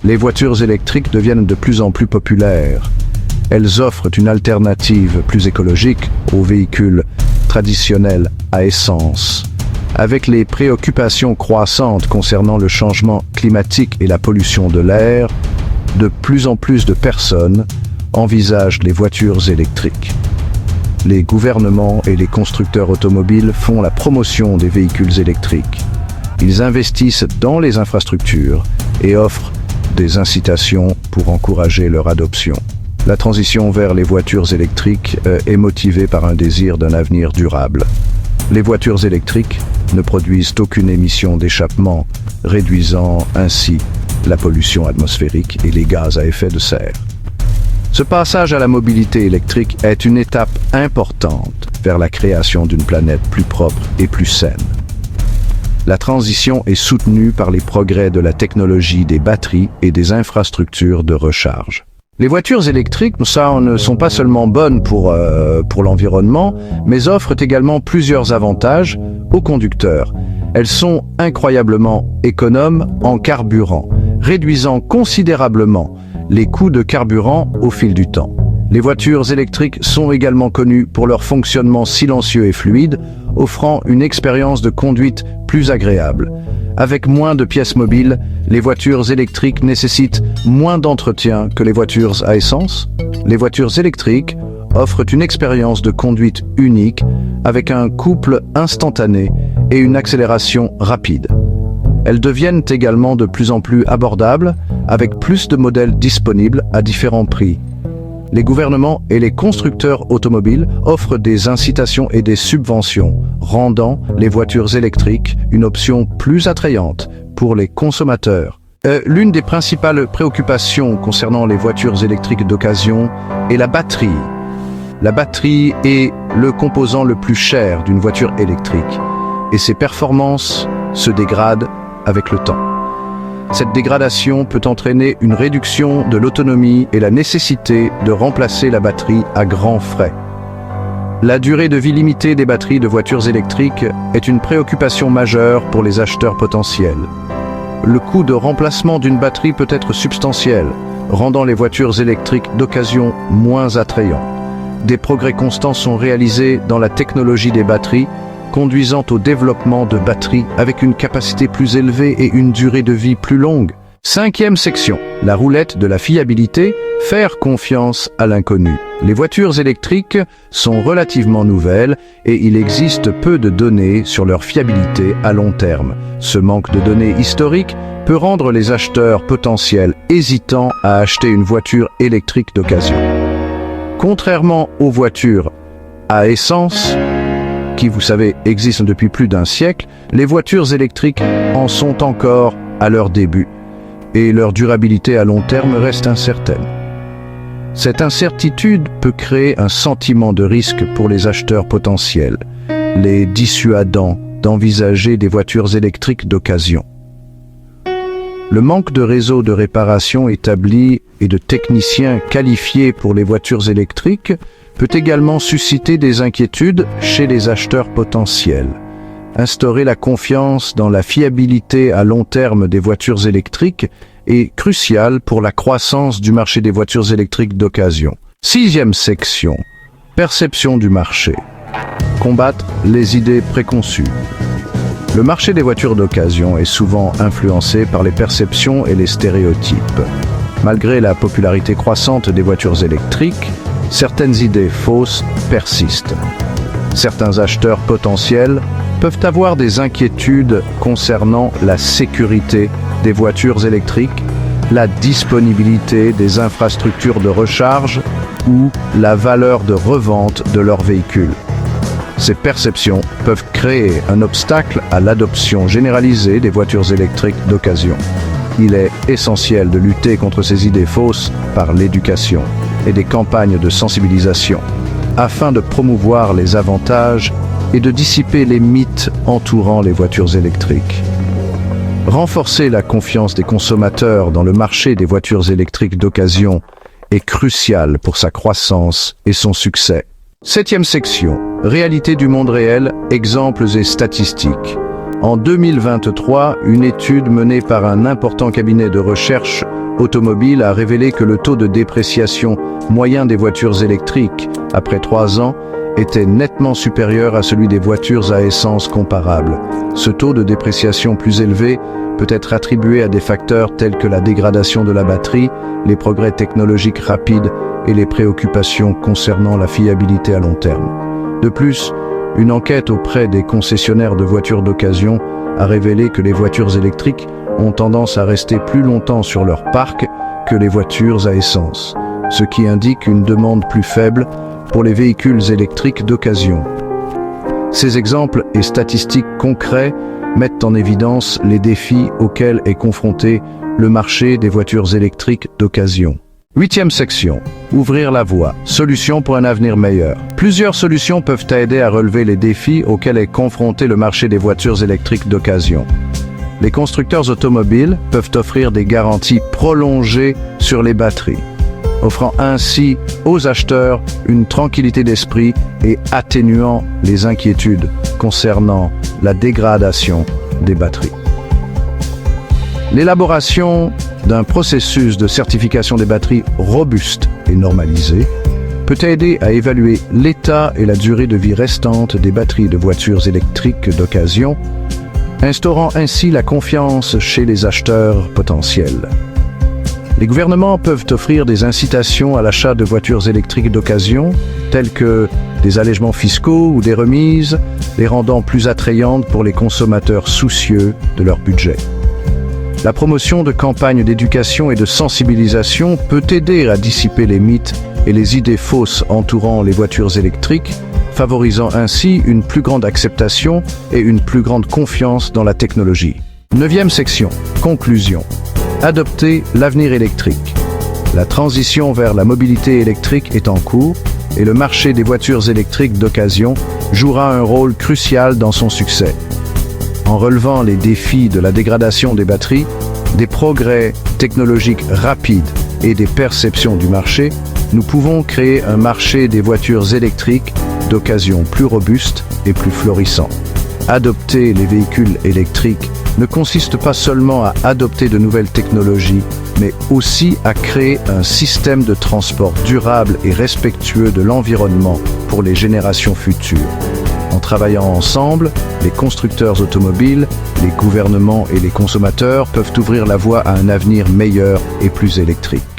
Les voitures électriques deviennent de plus en plus populaires. Elles offrent une alternative plus écologique aux véhicules traditionnels à essence. Avec les préoccupations croissantes concernant le changement climatique et la pollution de l'air, de plus en plus de personnes envisagent les voitures électriques. Les gouvernements et les constructeurs automobiles font la promotion des véhicules électriques. Ils investissent dans les infrastructures et offrent des incitations pour encourager leur adoption. La transition vers les voitures électriques est motivée par un désir d'un avenir durable. Les voitures électriques ne produisent aucune émission d'échappement, réduisant ainsi la pollution atmosphérique et les gaz à effet de serre. Ce passage à la mobilité électrique est une étape importante vers la création d'une planète plus propre et plus saine. La transition est soutenue par les progrès de la technologie des batteries et des infrastructures de recharge. Les voitures électriques, ça, ne sont pas seulement bonnes pour l'environnement, mais offrent également plusieurs avantages aux conducteurs. Elles sont incroyablement économes en carburant, réduisant considérablement les coûts de carburant au fil du temps. Les voitures électriques sont également connues pour leur fonctionnement silencieux et fluide, offrant une expérience de conduite plus agréable. Avec moins de pièces mobiles, les voitures électriques nécessitent moins d'entretien que les voitures à essence. Les voitures électriques offrent une expérience de conduite unique avec un couple instantané et une accélération rapide. Elles deviennent également de plus en plus abordables avec plus de modèles disponibles à différents prix. Les gouvernements et les constructeurs automobiles offrent des incitations et des subventions, rendant les voitures électriques une option plus attrayante pour les consommateurs. L'une des principales préoccupations concernant les voitures électriques d'occasion est la batterie. La batterie est le composant le plus cher d'une voiture électrique et ses performances se dégradent avec le temps. Cette dégradation peut entraîner une réduction de l'autonomie et la nécessité de remplacer la batterie à grands frais. La durée de vie limitée des batteries de voitures électriques est une préoccupation majeure pour les acheteurs potentiels. Le coût de remplacement d'une batterie peut être substantiel, rendant les voitures électriques d'occasion moins attrayantes. Des progrès constants sont réalisés dans la technologie des batteries, conduisant au développement de batteries avec une capacité plus élevée et une durée de vie plus longue. 5e section, la roulette de la fiabilité, faire confiance à l'inconnu. Les voitures électriques sont relativement nouvelles et il existe peu de données sur leur fiabilité à long terme. Ce manque de données historiques peut rendre les acheteurs potentiels hésitants à acheter une voiture électrique d'occasion. Contrairement aux voitures à essence, qui, vous savez, existent depuis plus d'un siècle, les voitures électriques en sont encore à leur début et leur durabilité à long terme reste incertaine. Cette incertitude peut créer un sentiment de risque pour les acheteurs potentiels, les dissuadant d'envisager des voitures électriques d'occasion. Le manque de réseau de réparation établi et de techniciens qualifiés pour les voitures électriques peut également susciter des inquiétudes chez les acheteurs potentiels. Instaurer la confiance dans la fiabilité à long terme des voitures électriques est crucial pour la croissance du marché des voitures électriques d'occasion. 6e section, perception du marché. Combattre les idées préconçues. Le marché des voitures d'occasion est souvent influencé par les perceptions et les stéréotypes. Malgré la popularité croissante des voitures électriques, certaines idées fausses persistent. Certains acheteurs potentiels peuvent avoir des inquiétudes concernant la sécurité des voitures électriques, la disponibilité des infrastructures de recharge ou la valeur de revente de leurs véhicules. Ces perceptions peuvent créer un obstacle à l'adoption généralisée des voitures électriques d'occasion. Il est essentiel de lutter contre ces idées fausses par l'éducation et des campagnes de sensibilisation, afin de promouvoir les avantages et de dissiper les mythes entourant les voitures électriques. Renforcer la confiance des consommateurs dans le marché des voitures électriques d'occasion est crucial pour sa croissance et son succès. 7e section, réalité du monde réel, exemples et statistiques. En 2023, une étude menée par un important cabinet de recherche Automobile a révélé que le taux de dépréciation moyen des voitures électriques, après 3 ans, était nettement supérieur à celui des voitures à essence comparables. Ce taux de dépréciation plus élevé peut être attribué à des facteurs tels que la dégradation de la batterie, les progrès technologiques rapides et les préoccupations concernant la fiabilité à long terme. De plus, une enquête auprès des concessionnaires de voitures d'occasion a révélé que les voitures électriques ont tendance à rester plus longtemps sur leur parc que les voitures à essence, ce qui indique une demande plus faible pour les véhicules électriques d'occasion. Ces exemples et statistiques concrets mettent en évidence les défis auxquels est confronté le marché des voitures électriques d'occasion. 8e section. Ouvrir la voie. Solutions pour un avenir meilleur. Plusieurs solutions peuvent aider à relever les défis auxquels est confronté le marché des voitures électriques d'occasion. Les constructeurs automobiles peuvent offrir des garanties prolongées sur les batteries, offrant ainsi aux acheteurs une tranquillité d'esprit et atténuant les inquiétudes concernant la dégradation des batteries. L'élaboration d'un processus de certification des batteries robuste et normalisé peut aider à évaluer l'état et la durée de vie restante des batteries de voitures électriques d'occasion, instaurant ainsi la confiance chez les acheteurs potentiels. Les gouvernements peuvent offrir des incitations à l'achat de voitures électriques d'occasion, telles que des allègements fiscaux ou des remises, les rendant plus attrayantes pour les consommateurs soucieux de leur budget. La promotion de campagnes d'éducation et de sensibilisation peut aider à dissiper les mythes et les idées fausses entourant les voitures électriques, favorisant ainsi une plus grande acceptation et une plus grande confiance dans la technologie. 9e section. Conclusion. Adopter l'avenir électrique. La transition vers la mobilité électrique est en cours et le marché des voitures électriques d'occasion jouera un rôle crucial dans son succès. En relevant les défis de la dégradation des batteries, des progrès technologiques rapides et des perceptions du marché, nous pouvons créer un marché des voitures électriques d'occasion plus robuste et plus florissant. Adopter les véhicules électriques ne consiste pas seulement à adopter de nouvelles technologies, mais aussi à créer un système de transport durable et respectueux de l'environnement pour les générations futures. En travaillant ensemble, les constructeurs automobiles, les gouvernements et les consommateurs peuvent ouvrir la voie à un avenir meilleur et plus électrique.